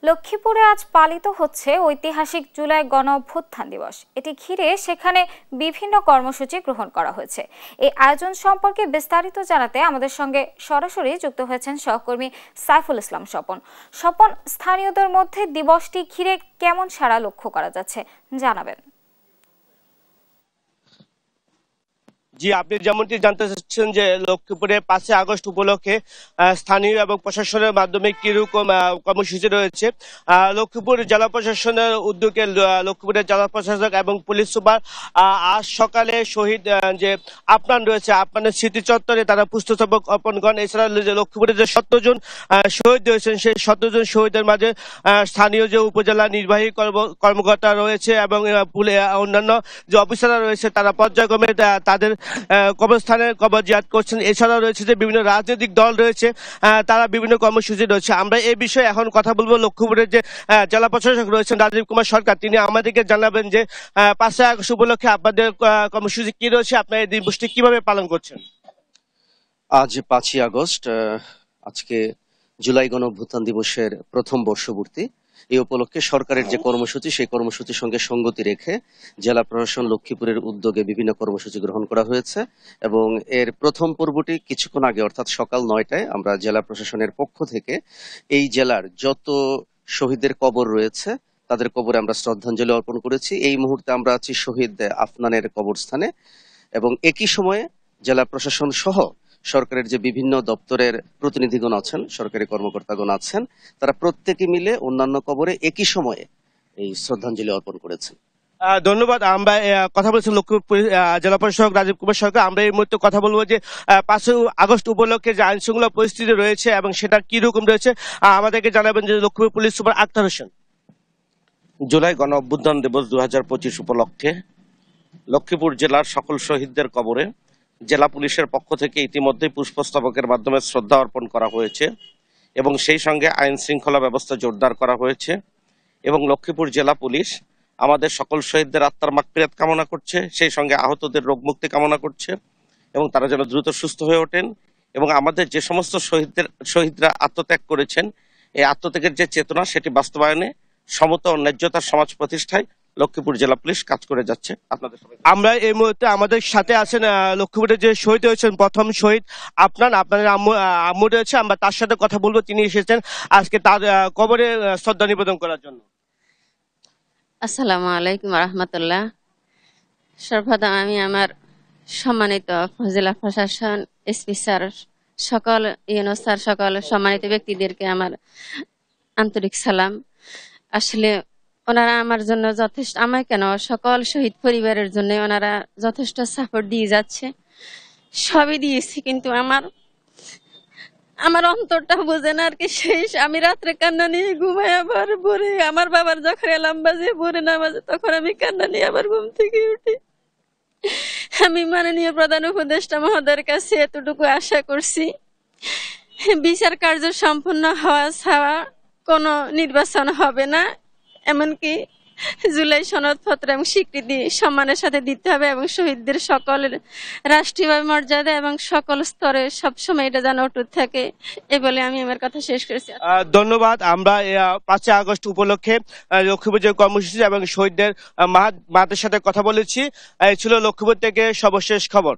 লক্ষ্মীপুরে আজ পালিত হচ্ছে ঐতিহাসিক জুলাই গণ অভ্যুত্থান দিবস। এটি ঘিরে সেখানে বিভিন্ন কর্মসূচি গ্রহণ করা হয়েছে। এই আয়োজন সম্পর্কে বিস্তারিত জানাতে আমাদের সঙ্গে সরাসরি যুক্ত হয়েছেন সহকর্মী সাইফুল ইসলাম স্বপন। স্বপন, স্থানীয়দের মধ্যে দিবসটি ঘিরে কেমন সাড়া লক্ষ্য করা যাচ্ছে জানাবেন। জি, আপনি যেমনটি জানতে চাচ্ছেন যে লক্ষ্মীপুরে 5 আগস্ট উপলক্ষে স্থানীয় এবং প্রশাসনের মাধ্যমে কিরকম কর্মসূচি রয়েছে। লক্ষ্মীপুর জেলা প্রশাসনের উদ্যোগে লক্ষ্মীপুরের জেলা প্রশাসক এবং পুলিশ সুপার আজ সকালে শহীদ যে আপ্যায়ন রয়েছে, আপ্যায়নের স্মৃতি চত্বরে তারা পুষ্পস্তবক অর্পণ করেন। এছাড়া লক্ষ্মীপুরে যে 17 জন শহীদ হয়েছেন সেই 17 জন শহীদের মাঝে স্থানীয় যে উপজেলা নির্বাহী কর্মকর্তা রয়েছে এবং অন্যান্য যে অফিসাররা রয়েছে তারা পর্যায়ক্রমে তাদের কবরস্থানের কবর জিয়ারত করছেন। এছাড়াও রয়েছে যে বিভিন্ন রাজনৈতিক দল রয়েছে, তারা বিভিন্ন কর্মসূচি রয়েছে। আমরা এই বিষয়ে এখন কথা বলবো। লক্ষ্মীপুরের যে জেলা প্রশাসক রয়েছেন রাজীব কুমার সরকার, তিনি আমাদেরকে জানাবেন যে 5 আগস্ট উপলক্ষে আপনাদের কর্মসূচি কি রয়েছে, আপনারা এই দিবসটি কিভাবে পালন করছেন। আজ 5 আগস্ট, আজকে জুলাই গণ অভ্যুত্থান দিবসের প্রথম বর্ষপূর্তি। এই উপলক্ষে সরকারের যে কর্মসূচি সেই কর্মসূচির সঙ্গে সঙ্গতি রেখে জেলা প্রশাসন লক্ষ্মীপুরের উদ্যোগে বিভিন্ন কর্মসূচি গ্রহণ করা হয়েছে এবং এর প্রথম পর্বটি কিছুক্ষণ আগে অর্থাৎ সকাল 9টায় আমরা জেলা প্রশাসনের পক্ষ থেকে এই জেলার যত শহীদের কবর রয়েছে তাদের কবরে আমরা শ্রদ্ধাঞ্জলি অর্পণ করেছি। এই মুহূর্তে আমরা আছি শহীদ আফনানের কবরস্থানে এবং একই সময়ে জেলা প্রশাসন সহ সরকারের যে বিভিন্ন দপ্তরের প্রতিনিধিগণ আছেন, সরকারি কর্মকর্তাগণ আছেন, তারা প্রত্যেকে মিলে অন্যান্য কবরে একই সময়ে এই শ্রদ্ধাঞ্জলি অর্পণ করেছেন। ধন্যবাদ। আমরা কথা বলছি লক্ষ্মীপুর জেলা প্রশাসক রাজীব কুমার সরকার। আমরা এই মুহূর্তে কথা বলবো যে 5 আগস্ট উপলক্ষে যে আইন শৃঙ্খলা পরিস্থিতি রয়েছে এবং সেটা কি রকম রয়েছে আমাদেরকে জানাবেন যে লক্ষ্মীপুর পুলিশ সুপার আক্তার হোসেন। জুলাই গণ অভ্যুত্থান দিবস 2025 উপলক্ষে লক্ষ্মীপুর জেলার সকল শহীদদের কবরে জেলা পুলিশের পক্ষ থেকে ইতিমধ্যে পুষ্পস্তবকের মাধ্যমে শ্রদ্ধা অর্পণ করা হয়েছে এবং সেই সঙ্গে আইন শৃঙ্খলা ব্যবস্থা জোরদার করা হয়েছে এবং লক্ষ্মীপুর জেলা পুলিশ আমাদের সকল শহীদদের আত্মার মাগফিরাত কামনা করছে, সেই সঙ্গে আহতদের রোগ মুক্তি কামনা করছে এবং তারা যেন দ্রুত সুস্থ হয়ে ওঠেন এবং আমাদের যে সমস্ত শহীদরা আত্মত্যাগ করেছেন এই আত্মত্যাগের যে চেতনা সেটি বাস্তবায়নে সমতা ও ন্যায্যতার সমাজ প্রতিষ্ঠায় লক্ষ্মীপুর জেলা পুলিশ কাজ করে যাচ্ছে। আপনাদের সবাই আমরা এই মুহূর্তে আমাদের সাথে আছেন লক্ষ্মীপুরের যে শহীদ হয়েছেন প্রথম শহীদ আপনাদের আম্মু রয়েছে, আমরা তার সাথে কথা বলবো। তিনি এসেছেন আজকে তার কবরে শ্রদ্ধা নিবেদন করার জন্য। আসসালামু আলাইকুম রহমতুল্লাহ। সর্বপ্রথম আমি আমার সম্মানিত জেলা প্রশাসন, এসপি স্যার, সকল ইউনো স্যার, সকল সম্মানিত ব্যক্তিদেরকে আমার আন্তরিক সালাম। আসলে ওনারা আমার জন্য যথেষ্ট, আমার কেন সকল শহীদ পরিবারের জন্য ওনারা যথেষ্ট সাপোর্ট দিয়ে যাচ্ছে, সবই দিয়েছে, কিন্তু আমার অন্তরটা বোঝে না আর কি। শেষ আমি রাত্রে কান্না নিয়ে ঘুমাই, আবার ভোরে আমার বাবার যখন এলাম বাজে ভোরে নামাজে তখন আমি কান্না নিয়ে আবার ঘুম থেকে উঠি। আমি মাননীয় প্রধান উপদেষ্টা মহোদয়ের কাছে এতটুকু আশা করছি, বিচার কার্য সম্পূর্ণ হওয়া ছাড়া কোনো নির্বাচন হবে না, এমনকি জুলাই সনদপত্র এবং স্বীকৃতি সম্মানের সাথে দিতে হবে এবং শহীদদের সকলের রাষ্ট্রীয় মর্যাদা এবং সকল স্তরে সবসময় এটা যেন অটুট থাকে, এ বলে আমি আমার কথা শেষ করেছি। ধন্যবাদ। আমরা 5 আগস্ট উপলক্ষে লক্ষ্মীপুর যে কর্মসূচি এবং শহীদদের মাদের সাথে কথা বলেছি। এই ছিল লক্ষ্মীপুর থেকে সর্বশেষ খবর।